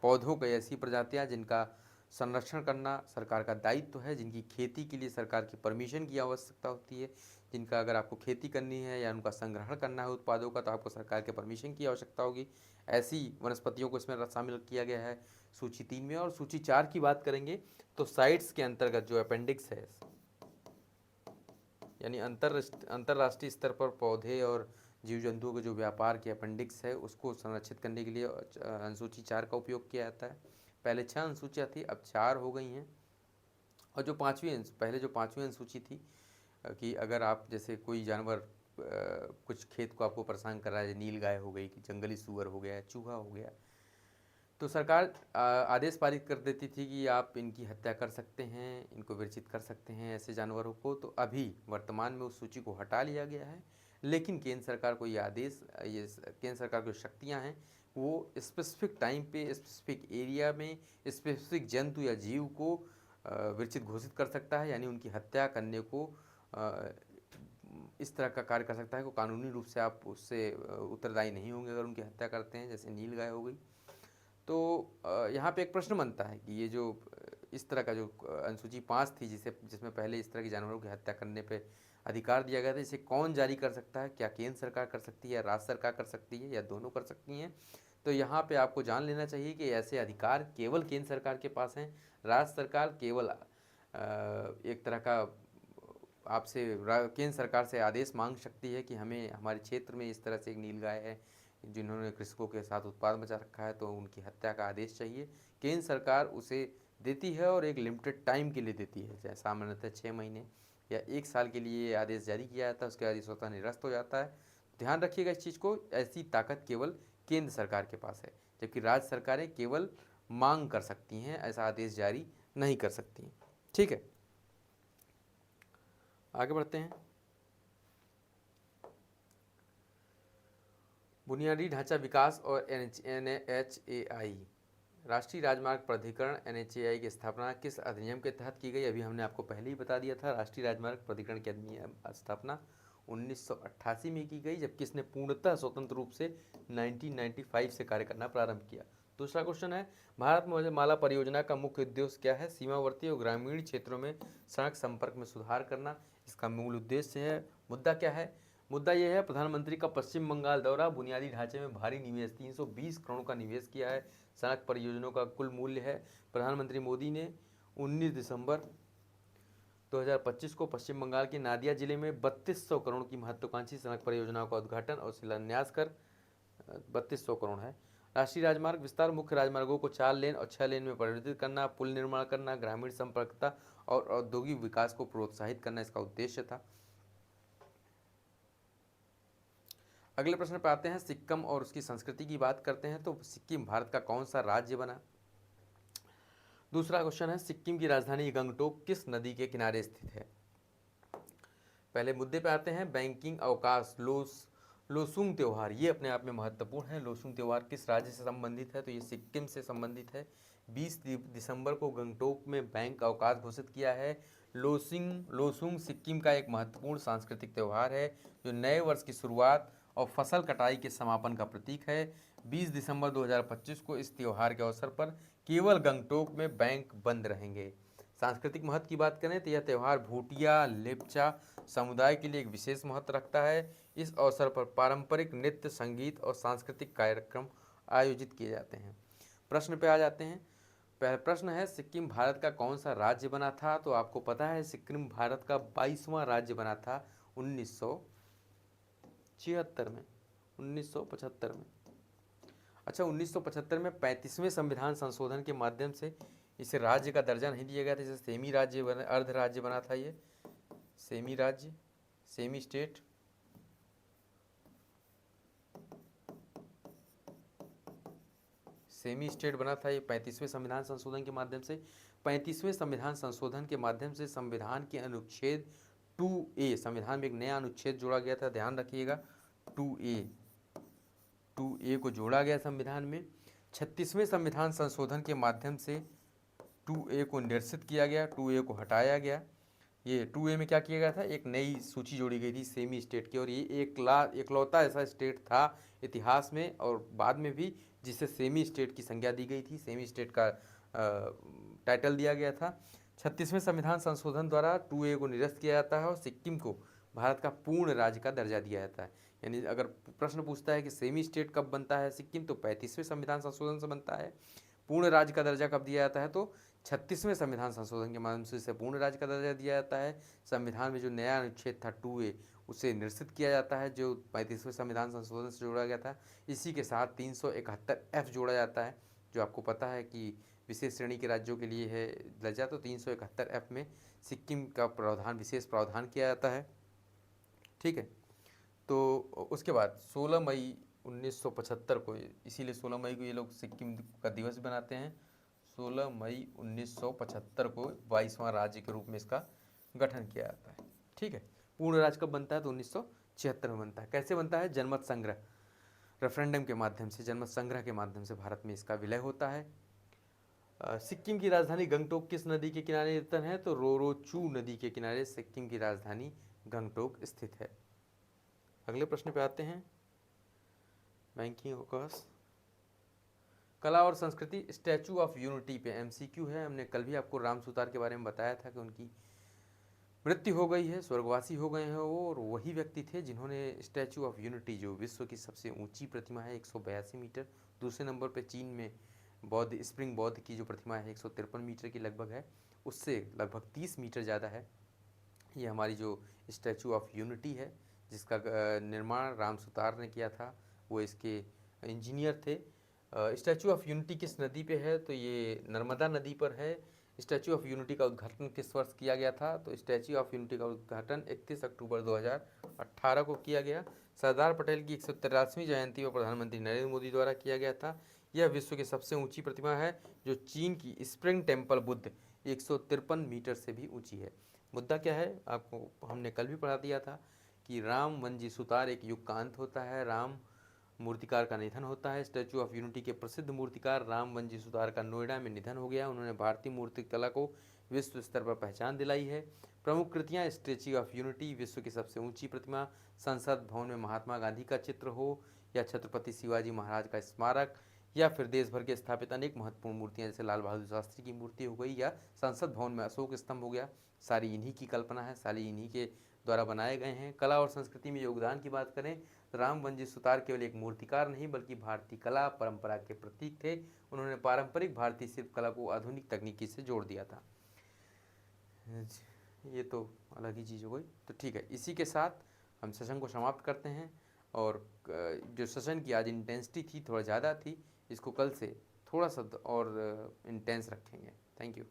पौधों की ऐसी प्रजातियां जिनका संरक्षण करना सरकार का दायित्व है, जिनकी खेती के लिए सरकार की परमिशन की आवश्यकता होती है, जिनका अगर आपको खेती करनी है या उनका संग्रहण करना है उत्पादों का तो आपको सरकार के परमिशन की आवश्यकता होगी। ऐसी वनस्पतियों को इसमें शामिल किया गया है सूची 3 में। और सूची 4 की बात करेंगे तो साइट्स के अंतर्गत जो अपेंडिक्स है, यानी अंतर्राष्ट्रीय स्तर पर पौधे और जीव जंतुओं के जो व्यापार की अपेंडिक्स है उसको संरक्षित करने के लिए अनुसूची 4 का उपयोग किया जाता है। पहले 6 अनुसूचियाँ थी, अब 4 हो गई हैं। और जो पहले जो 5वीं अनुसूची थी कि अगर आप जैसे कोई जानवर कुछ खेत को आपको परेशान कर रहा है, नील गाय हो गई कि जंगली सूअर हो गया, चूहा हो गया, तो सरकार आदेश पारित कर देती थी कि आप इनकी हत्या कर सकते हैं, इनको विरचित कर सकते हैं ऐसे जानवरों को। तो अभी वर्तमान में उस सूची को हटा लिया गया है, लेकिन केंद्र सरकार को ये आदेश, ये केंद्र सरकार की शक्तियाँ हैं, वो स्पेसिफिक टाइम पे स्पेसिफिक एरिया में स्पेसिफिक जंतु या जीव को विरचित घोषित कर सकता है, यानी उनकी हत्या करने को इस तरह का कार्य कर सकता है कि कानूनी रूप से आप उससे उत्तरदायी नहीं होंगे अगर उनकी हत्या करते हैं, जैसे नील गाय हो गई। तो यहाँ पे एक प्रश्न बनता है कि ये जो इस तरह का जो अनुसूची 5 थी जिसमें पहले इस तरह के जानवरों की हत्या करने पे अधिकार दिया गया था, इसे कौन जारी कर सकता है? क्या केंद्र सरकार कर सकती है या राज्य सरकार कर सकती है या दोनों कर सकती हैं? तो यहाँ पे आपको जान लेना चाहिए कि ऐसे अधिकार केवल केंद्र सरकार के पास हैं। राज्य सरकार केवल एक तरह का आपसे केंद्र सरकार से आदेश मांग सकती है कि हमें हमारे क्षेत्र में इस तरह से एक नीलगाय है जिन्होंने कृषकों के साथ उत्पाद मचा रखा है, तो उनकी हत्या का आदेश चाहिए। केंद्र सरकार उसे देती है और एक लिमिटेड टाइम के लिए देती है, जैसे सामान्यतः 6 महीने या 1 साल के लिए ये आदेश जारी किया जाता है, उसके बाद ये स्वतः निरस्त हो जाता है। ध्यान रखिएगा इस चीज़ को, ऐसी ताकत केवल केंद्र सरकार के पास है, जबकि राज्य सरकारें केवल मांग कर सकती हैं, ऐसा आदेश जारी नहीं कर सकती हैं। ठीक है, आगे बढ़ते हैं। बुनियादी ढांचा विकास और NHAI राष्ट्रीय राजमार्ग प्राधिकरण NHAI की स्थापना किस अधिनियम के तहत की गई? अभी हमने आपको पहले ही बता दिया था, राष्ट्रीय राजमार्ग प्राधिकरण की अधिनियम स्थापना 1988 में की गई, जबकि इसने पूर्णतः स्वतंत्र रूप से 1995 से कार्य करना प्रारंभ किया। दूसरा क्वेश्चन है, भारत माला परियोजना का मुख्य उद्देश्य क्या है? सीमावर्ती और ग्रामीण क्षेत्रों में सड़क संपर्क में सुधार करना इसका मूल उद्देश्य है। मुद्दा क्या है? मुद्दा यह है, प्रधानमंत्री का पश्चिम बंगाल दौरा, बुनियादी ढांचे में भारी निवेश, 320 करोड़ का निवेश किया है। सड़क परियोजनाओं का कुल मूल्य है, प्रधानमंत्री मोदी ने 19 दिसंबर 2025 को पश्चिम बंगाल के नादिया जिले में 3200 करोड़ की महत्वाकांक्षी सड़क परियोजनाओं का उद्घाटन और शिलान्यास कर 3200 करोड़ है। राष्ट्रीय राजमार्ग विस्तार, मुख्य राजमार्गों को 4 लेन और 6 लेन में परिवर्तित करना, पुल निर्माण करना, ग्रामीण संपर्कता और औद्योगिक विकास को प्रोत्साहित करना इसका उद्देश्य था। अगले प्रश्न पर आते हैं, सिक्किम और उसकी संस्कृति की बात करते हैं। तो सिक्किम भारत का कौन सा राज्य बना? दूसरा क्वेश्चन है, सिक्किम की राजधानी गंगटोक किस नदी के किनारे स्थित है? पहले मुद्दे पे आते हैं, बैंकिंग अवकाश, लोसुंग त्यौहार, ये अपने आप में महत्वपूर्ण है। लोसुंग त्यौहार किस राज्य से संबंधित है? तो ये सिक्किम से संबंधित है। 20 दिसंबर को गंगटोक में बैंक अवकाश घोषित किया है। लोसुंग सिक्किम का एक महत्वपूर्ण सांस्कृतिक त्यौहार है जो नए वर्ष की शुरुआत और फसल कटाई के समापन का प्रतीक है। 20 दिसंबर 2025 को इस त्यौहार के अवसर पर केवल गंगटोक में बैंक बंद रहेंगे। सांस्कृतिक महत्व की बात करें तो यह त्यौहार भूटिया लेप्चा समुदाय के लिए एक विशेष महत्व रखता है। इस अवसर पर पारंपरिक नृत्य, संगीत और सांस्कृतिक कार्यक्रम आयोजित किए जाते हैं। प्रश्न पे आ जाते हैं। पहला प्रश्न है, सिक्किम भारत का कौन सा राज्य बना था? तो आपको पता है सिक्किम भारत का 22वां राज्य बना था 1976 में, 1975 में। अच्छा, 1975 में 35वें संविधान संशोधन के माध्यम से इसे राज्य का दर्जा नहीं दिया गया था, जैसे सेमी राज्य बना, अर्ध राज्य बना था ये, सेमी राज्य, सेमी स्टेट। सेमी स्टेट बना था ये 35वें संविधान संशोधन के माध्यम से। 35वें संविधान संशोधन के माध्यम से संविधान के अनुच्छेद 2A, संविधान में एक नया अनुच्छेद जोड़ा गया था, ध्यान रखिएगा, 2A को जोड़ा गया संविधान में। 36वें संविधान संशोधन के माध्यम से 2A को निरसित किया गया, 2A को हटाया गया। ये 2A में क्या किया गया था, एक नई सूची जोड़ी गई थी सेमी स्टेट की, और ये एकलौता ऐसा स्टेट था इतिहास में और बाद में भी जिसे सेमी स्टेट की संज्ञा दी गई थी, सेमी स्टेट का टाइटल दिया गया था। 36वें संविधान संशोधन द्वारा 2A को निरस्त किया जाता है और सिक्किम को भारत का पूर्ण राज्य का दर्जा दिया जाता है। यानी अगर प्रश्न पूछता है कि सेमी स्टेट कब बनता है सिक्किम, तो 35वें संविधान संशोधन से बनता है। पूर्ण राज्य का दर्जा कब दिया जाता है, तो 36वें संविधान संशोधन के माध्यम से इसे पूर्ण राज्य का दर्जा दिया जाता है। संविधान में जो नया अनुच्छेद था 2A उसे निरसित किया जाता है, जो 35वें संविधान संशोधन से जोड़ा गया था। इसी के साथ 371F जोड़ा जाता है, जो आपको पता है कि विशेष श्रेणी के राज्यों के लिए है दर्जा। तो 371F में सिक्किम का प्रावधान, विशेष प्रावधान किया जाता है। ठीक है, तो उसके बाद 16 मई 1975 को, इसीलिए 16 मई को ये लोग सिक्किम का दिवस बनाते हैं। 16 मई 1975 को 22वां राज्य के रूप में इसका गठन किया जाता है। ठीक है, पूर्ण राज्य कब बनता है? तो 1976 में बनता है। कैसे बनता है? जनमत संग्रह, रेफरेंडम के माध्यम से, जनमत संग्रह के माध्यम से भारत में इसका विलय होता है। सिक्किम की राजधानी गंगटोक किस नदी के किनारे स्थित है? तो रोरोचू नदी के किनारे सिक्किम की राजधानी गंगटोक स्थित है। अगले प्रश्न पे आते हैं, बैंकिंग अवकाश, कला और संस्कृति, स्टैचू ऑफ यूनिटी पे MCQ है। हमने कल भी आपको राम सुतार के बारे में बताया था कि उनकी मृत्यु हो गई है, स्वर्गवासी हो गए हैं वो, और वही व्यक्ति थे जिन्होंने स्टैचू ऑफ यूनिटी, जो विश्व की सबसे ऊंची प्रतिमा है 182 मीटर, दूसरे नंबर पे चीन में बौद्ध स्प्रिंग बौद्ध की जो प्रतिमा है 153 मीटर की लगभग है, उससे लगभग 30 मीटर ज़्यादा है। ये हमारी जो स्टैचू ऑफ यूनिटी है, जिसका निर्माण राम सुतार ने किया था, वो इसके इंजीनियर थे। स्टैचू ऑफ यूनिटी किस नदी पे है? तो ये नर्मदा नदी पर है। स्टैचू ऑफ यूनिटी का उद्घाटन किस वर्ष किया गया था? तो स्टैचू ऑफ यूनिटी का उद्घाटन 31 अक्टूबर 2018 को किया गया। सरदार पटेल की 183वीं जयंती पर प्रधानमंत्री नरेंद्र मोदी द्वारा किया गया था। यह विश्व की सबसे ऊंची प्रतिमा है, जो चीन की स्प्रिंग टेम्पल बुद्ध 153 मीटर से भी ऊंची है। मुद्दा क्या है? आपको हमने कल भी पढ़ा दिया था कि राम वनजी सुतार एक युग का अंत होता है, राम मूर्तिकार का निधन होता है। स्टैचू ऑफ यूनिटी के प्रसिद्ध मूर्तिकार राम वनजी सुतार का नोएडा में निधन हो गया। उन्होंने भारतीय मूर्तिकला को विश्व स्तर पर पहचान दिलाई है। प्रमुख कृतियाँ, स्टैचू ऑफ यूनिटी, विश्व की सबसे ऊंची प्रतिमा, संसद भवन में महात्मा गांधी का चित्र हो, या छत्रपति शिवाजी महाराज का स्मारक, या फिर देश भर के स्थापित अनेक महत्वपूर्ण मूर्तियाँ, जैसे लाल बहादुर शास्त्री की मूर्ति हो गई, या संसद भवन में अशोक स्तंभ हो गया, सारी इन्हीं की कल्पना है, सारी इन्हीं के द्वारा बनाए गए हैं। कला और संस्कृति में योगदान की बात करें तो राम वनजी सुतार केवल एक मूर्तिकार नहीं बल्कि भारतीय कला परंपरा के प्रतीक थे। उन्होंने पारंपरिक भारतीय शिल्पकला को आधुनिक तकनीकी से जोड़ दिया था। ये तो अलग ही चीज़ हो गई। तो ठीक है, इसी के साथ हम सेशन को समाप्त करते हैं। और जो सेशन की आज इंटेंसिटी थी थोड़ा ज़्यादा थी, इसको कल से थोड़ा सा और इंटेंस रखेंगे। Thank you.